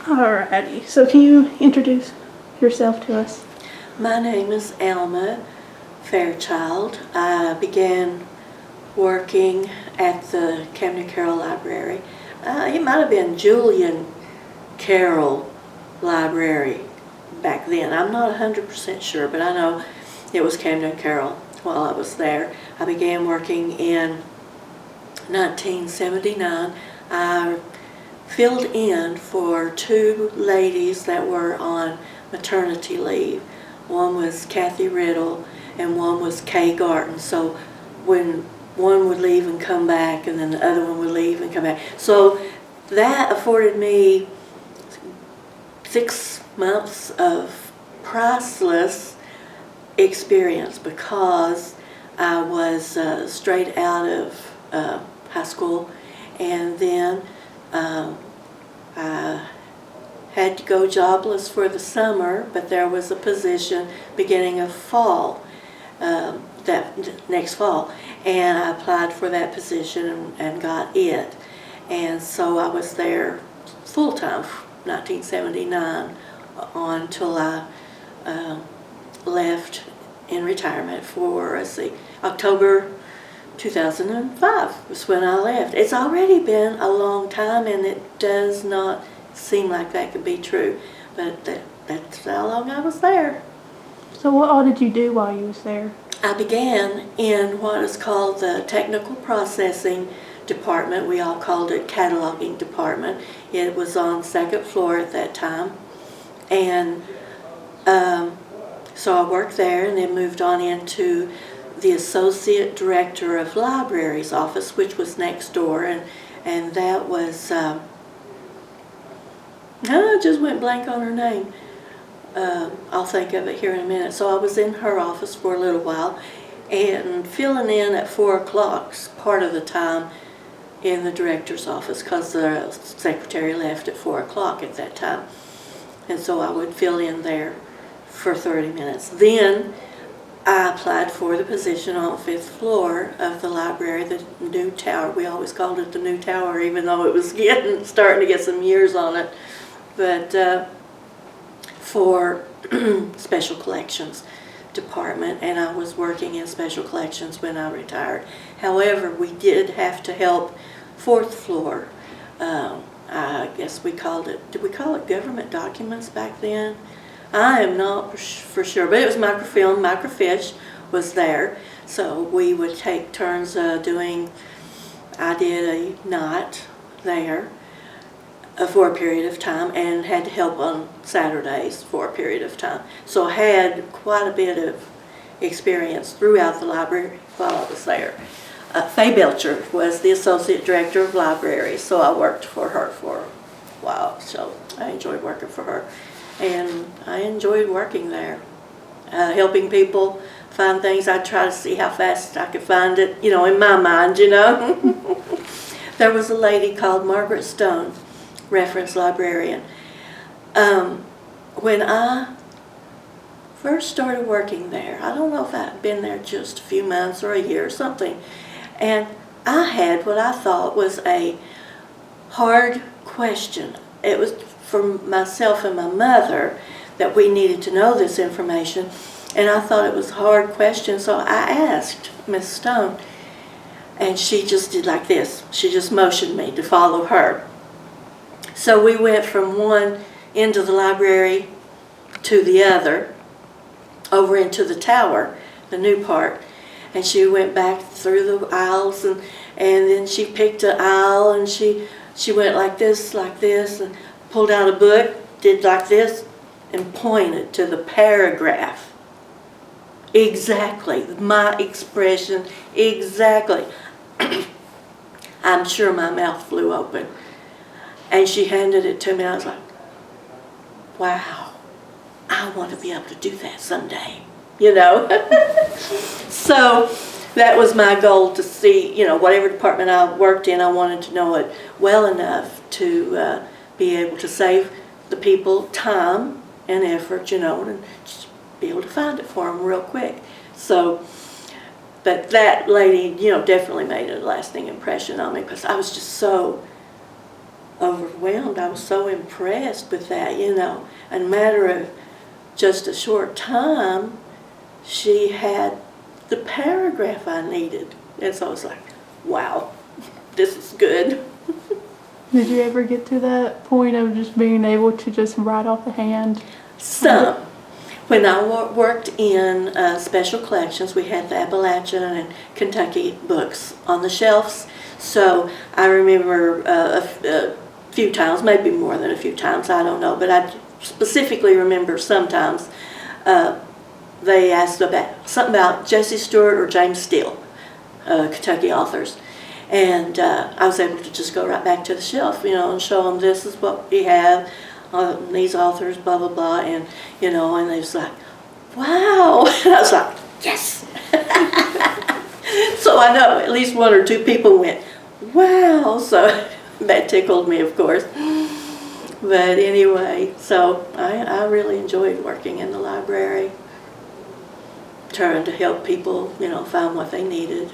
Alrighty, so can you introduce yourself to us? My name is Alma Fairchild. I began working at the Camden-Carroll Library. It might have been Carroll Library back then. I'm not 100% sure, but I know it was Camden-Carroll while I was there. I began working in 1979. I filled in for two ladies that were on maternity leave. One was Kathy Riddle and one was Kay Garton. So when one would leave and come back, and then the other one would leave and come back. So that afforded me 6 months of priceless experience because I was straight out of high school, and then I had to go jobless for the summer, but there was a position beginning of fall, that next fall, and I applied for that position and got it. And so I was there full-time, 1979, until I left in retirement for, let's see, October 2005 was when I left. It's already been a long time, and it does not seem like that could be true, but that's how long I was there. So what all did you do while you was there? I began in what is called the technical processing department. We all called it cataloging department. It was on second floor at that time, and so I worked there, and then moved on into the associate director of libraries office, which was next door, and that was I just went blank on her name. I'll think of it here in a minute. So I was in her office for a little while and filling in at 4 o'clock part of the time in the director's office because the secretary left at 4 o'clock at that time. And so I would fill in there for 30 minutes. Then I applied for the position on the 5th floor of the library, the new tower. We always called it the new tower, even though it was starting to get some years on it. But for special collections department, and I was working in special collections when I retired. However, we did have to help 4th floor. I guess we called it, did we call it government documents back then? I am not for sure, but it was microfilm. Microfiche was there, so we would take turns doing. I did a night there for a period of time, and had to help on Saturdays for a period of time. So I had quite a bit of experience throughout the library while I was there. Faye Belcher was the associate director of libraries, so I worked for her for a while. So I enjoyed working for her. And I enjoyed working there, helping people find things. I'd try to see how fast I could find it, in my mind, There was a lady called Margaret Stone, reference librarian. When I first started working there, I don't know if I'd been there just a few months or a year or something, and I had what I thought was a hard question. It was for myself and my mother that we needed to know this information, and I thought it was a hard question, so I asked Miss Stone, and she just did like this. She just motioned me to follow her. So we went from one end of the library to the other, over into the tower, the new part, and she went back through the aisles, and then she picked an aisle, and she went like this, and pulled out a book, did like this, and pointed to the paragraph. Exactly, my expression, exactly. I'm sure my mouth flew open. And she handed it to me, and I was like, wow, I want to be able to do that someday, So that was my goal, to see, whatever department I worked in, I wanted to know it well enough to be able to save the people time and effort, and just be able to find it for them real quick. So, but that lady, definitely made a lasting impression on me, because I was just so overwhelmed. I was so impressed with that, In a matter of just a short time, she had the paragraph I needed. And so I was like, wow, this is good. Did you ever get to that point of just being able to just write off the hand? Some. When I worked in special collections, we had the Appalachian and Kentucky books on the shelves. So I remember a few times, maybe more than a few times, I don't know, but I specifically remember sometimes they asked about something about Jesse Stewart or James Steele, Kentucky authors. And I was able to just go right back to the shelf, and show them this is what we have, these authors, blah, blah, blah, and, and they was like, wow. And I was like, yes. So I know at least one or two people went, wow. So that tickled me, of course. But anyway, so I really enjoyed working in the library, trying to help people, find what they needed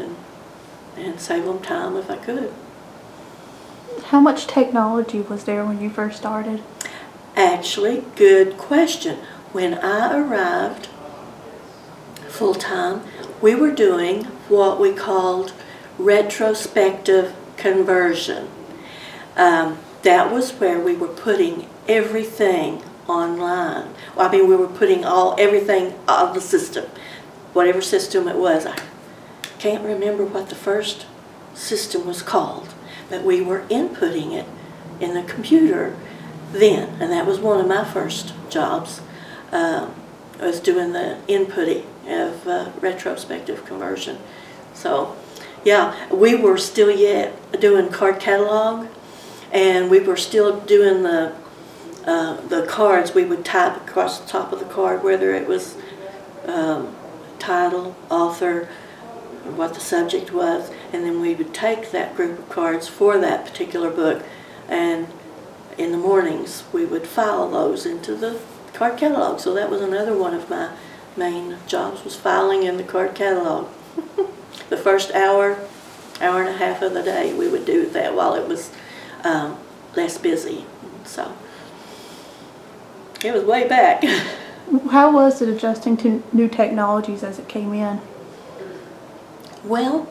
and save them time if I could. How much technology was there when you first started? Actually, good question. When I arrived full-time, we were doing what we called retrospective conversion. That was where we were putting everything online. Well, we were putting everything on the system, whatever system it was. I can't remember what the first system was called, but we were inputting it in the computer then, and that was one of my first jobs. I was doing the inputting of retrospective conversion. So, yeah, we were still yet doing card catalog, and we were still doing the cards. We would type across the top of the card whether it was title, author, what the subject was, and then we would take that group of cards for that particular book, and in the mornings we would file those into the card catalog. So that was another one of my main jobs, was filing in the card catalog. The first hour and a half of the day we would do that while it was less busy. So it was way back. How was it adjusting to new technologies as it came in? Well,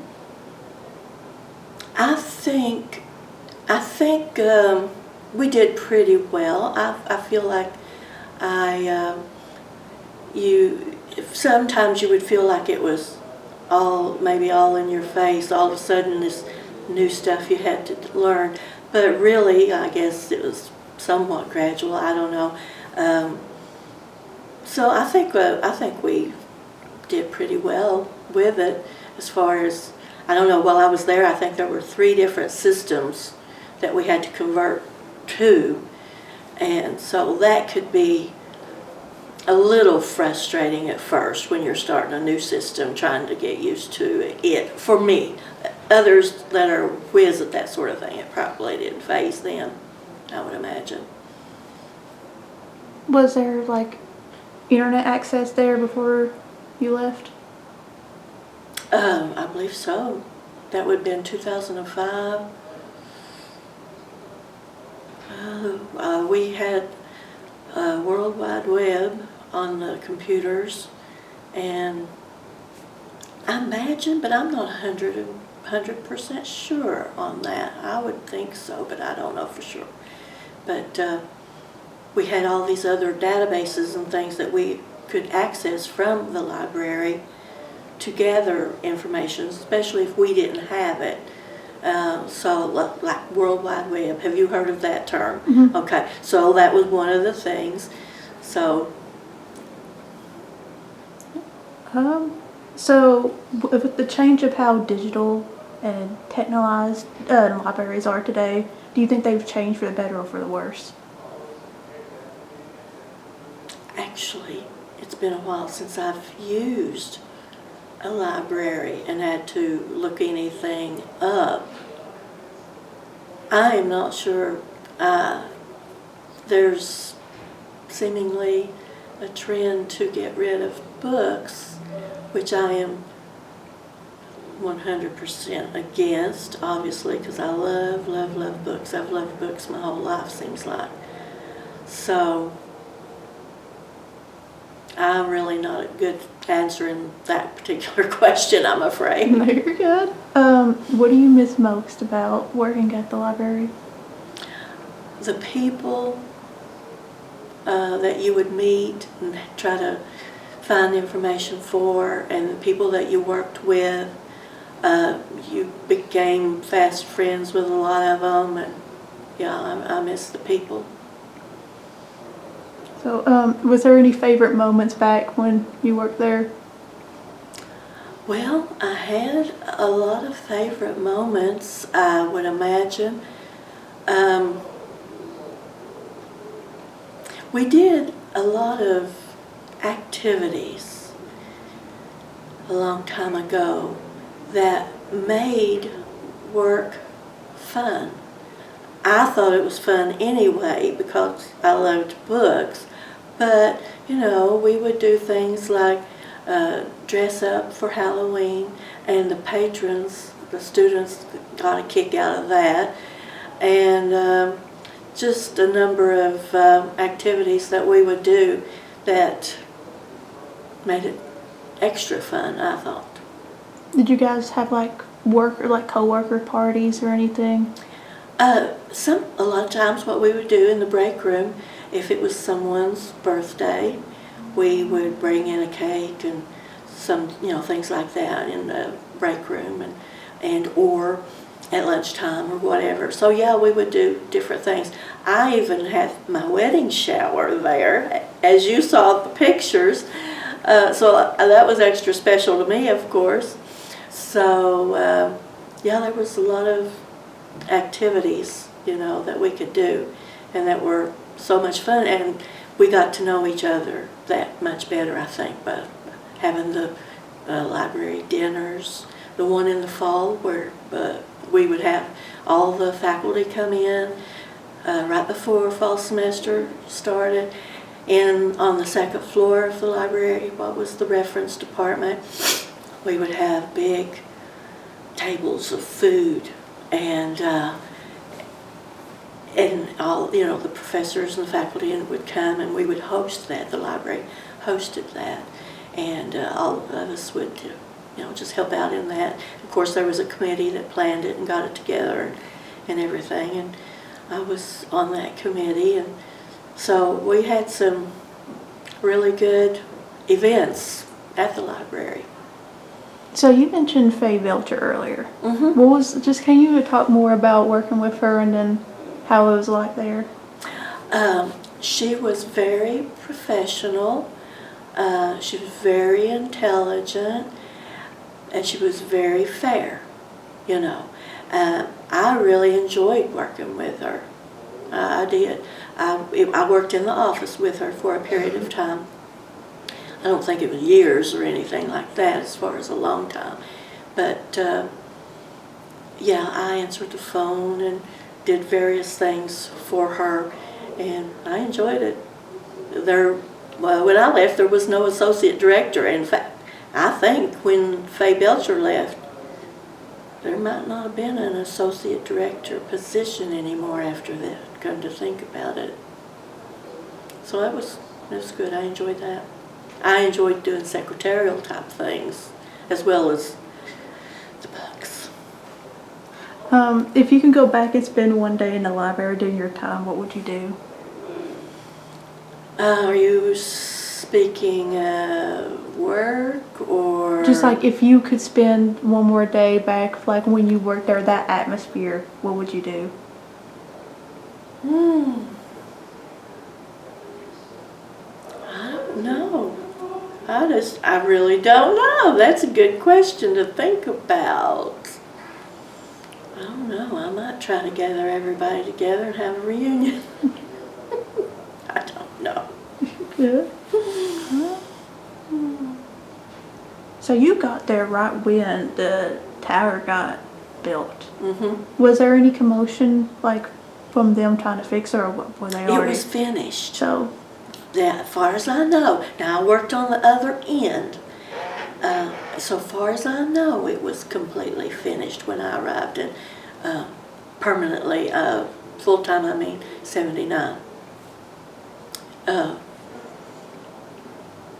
I think we did pretty well. I feel like sometimes you would feel like it was maybe all in your face. All of a sudden, this new stuff you had to learn, but really, I guess it was somewhat gradual. I don't know. So I think we did pretty well with it. As far as, I don't know, while I was there, I think there were 3 different systems that we had to convert to, and so that could be a little frustrating at first when you're starting a new system, trying to get used to it. For me, others that are whiz at that sort of thing, it probably didn't faze them, I would imagine. Was there internet access there before you left? I believe so. That would have been 2005. We had World Wide Web on the computers, and I imagine, but I'm not 100% sure on that. I would think so, but I don't know for sure. But we had all these other databases and things that we could access from the library to gather information, especially if we didn't have it. So like World Wide Web, have you heard of that term? Mm-hmm. Okay, so that was one of the things. So with the change of how digital and technologized libraries are today, do you think they've changed for the better or for the worse? actually, it's been a while since I've used a library and had to look anything up. I am not sure. There's seemingly a trend to get rid of books, which I am 100% against, obviously, because I love, love, love books. I've loved books my whole life, seems like. So I'm really not a good answering that particular question, I'm afraid. No, you're good. What do you miss most about working at the library? The people that you would meet and try to find information for, and the people that you worked with. You became fast friends with a lot of them, and yeah, I miss the people. So, was there any favorite moments back when you worked there? Well, I had a lot of favorite moments, I would imagine. We did a lot of activities a long time ago that made work fun. I thought it was fun anyway because I loved books, but you know, we would do things like dress up for Halloween, and the patrons, the students, got a kick out of that, and just a number of activities that we would do that made it extra fun, I thought. Did you guys have like work or like co-worker parties or anything? A lot of times what we would do in the break room, if it was someone's birthday, we would bring in a cake and some, you know, things like that in the break room, and or at lunchtime or whatever. So yeah, we would do different things. I even had my wedding shower there, as you saw the pictures. So that was extra special to me, of course. So yeah, there was a lot of activities, you know, that we could do, and that were so much fun, and we got to know each other that much better, I think, by having the library dinners, the one in the fall where we would have all the faculty come in right before fall semester started, and on the second floor of the library, what was the reference department, we would have big tables of food, and all, you know, the professors and the faculty would come, and we would host that. The library hosted that, and all of us would, you know, just help out in that. Of course, there was a committee that planned it and got it together and everything, and I was on that committee, and so we had some really good events at the library. So you mentioned Faye Belcher earlier. Mm-hmm. Can you talk more about working with her and then how it was like there? She was very professional. She was very intelligent, and she was very fair, you know. I really enjoyed working with her. I did. I worked in the office with her for a period of time. I don't think it was years or anything like that, as far as a long time. But yeah, I answered the phone and did various things for her, and I enjoyed it. When I left, there was no associate director. In fact, I think when Faye Belcher left, there might not have been an associate director position anymore after that, come to think about it. So it was good. I enjoyed that. I enjoyed doing secretarial type things as well as the books. If you can go back and spend one day in the library during your time, what would you do? Are you speaking work or? Just like if you could spend one more day back, like when you worked there, that atmosphere, what would you do? I don't know. I really don't know. That's a good question to think about. I don't know. I might try to gather everybody together and have a reunion. I don't know. Good. So you got there right when the tower got built. Mm-hmm. Was there any commotion, like, from them trying to fix it, or were they already? It was finished. So, Yeah, as far as I know. Now, I worked on the other end. So far as I know, it was completely finished when I arrived, and permanently, full-time, 79.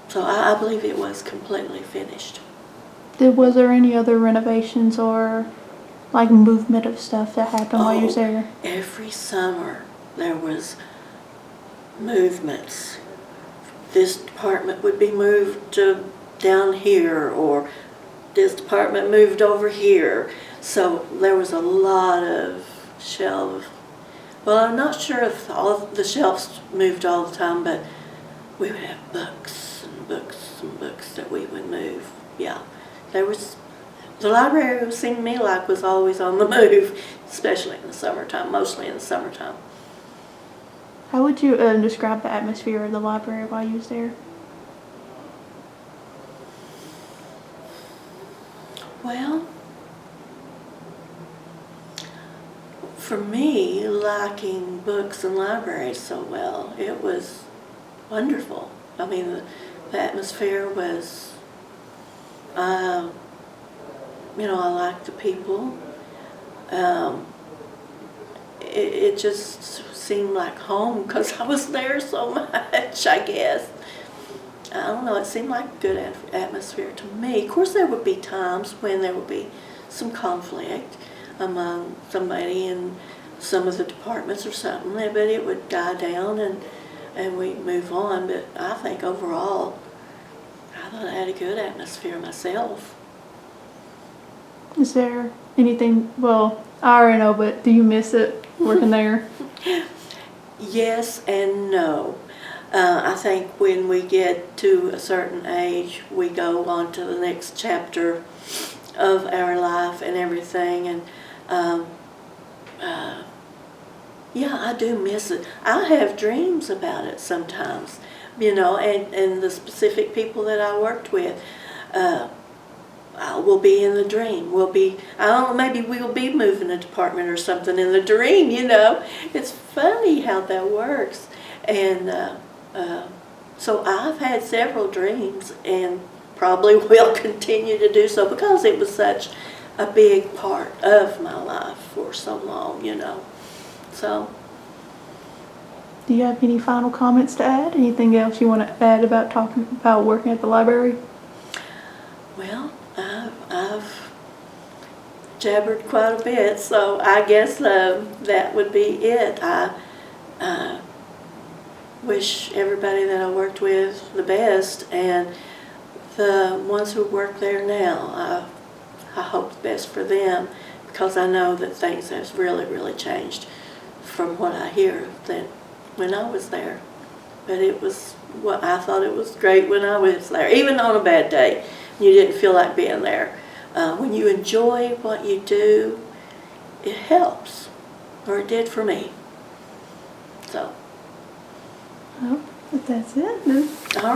So I believe it was completely finished. Was there any other renovations or like movement of stuff that happened while you was there? Every summer there was movements. This department would be moved to down here, or this department moved over here. So there was a lot of shelves. Well, I'm not sure if all of the shelves moved all the time, but we would have books and books and books that we would move. Yeah, the library, it seemed to me like, was always on the move, especially in the summertime, mostly in the summertime. How would you describe the atmosphere of the library while you was there? Well, for me, liking books and libraries so well, it was wonderful. The atmosphere was, I liked the people. It just seemed like home because I was there so much, I guess. I don't know, it seemed like a good atmosphere to me. Of course, there would be times when there would be some conflict among somebody in some of the departments or something, but it would die down and we'd move on. But I think overall, I thought I had a good atmosphere myself. Is there anything, well, I already know, but do you miss it working there? Yes and no. I think when we get to a certain age, we go on to the next chapter of our life and everything. And yeah, I do miss it. I have dreams about it sometimes, and the specific people that I worked with. We'll be in the dream. I don't know, maybe we'll be moving a department or something in the dream, It's funny how that works. And so I've had several dreams and probably will continue to do so because it was such a big part of my life for so long, So. Do you have any final comments to add? Anything else you want to add about talking about working at the library? Well, I've jabbered quite a bit, so I guess that would be it. I wish everybody that I worked with the best, and the ones who work there now, I hope the best for them, because I know that things have really, really changed from what I hear than when I was there. But I thought it was great when I was there, even on a bad day. You didn't feel like being there. When you enjoy what you do, it helps, or it did for me. So. Well, if that's it, then. All right.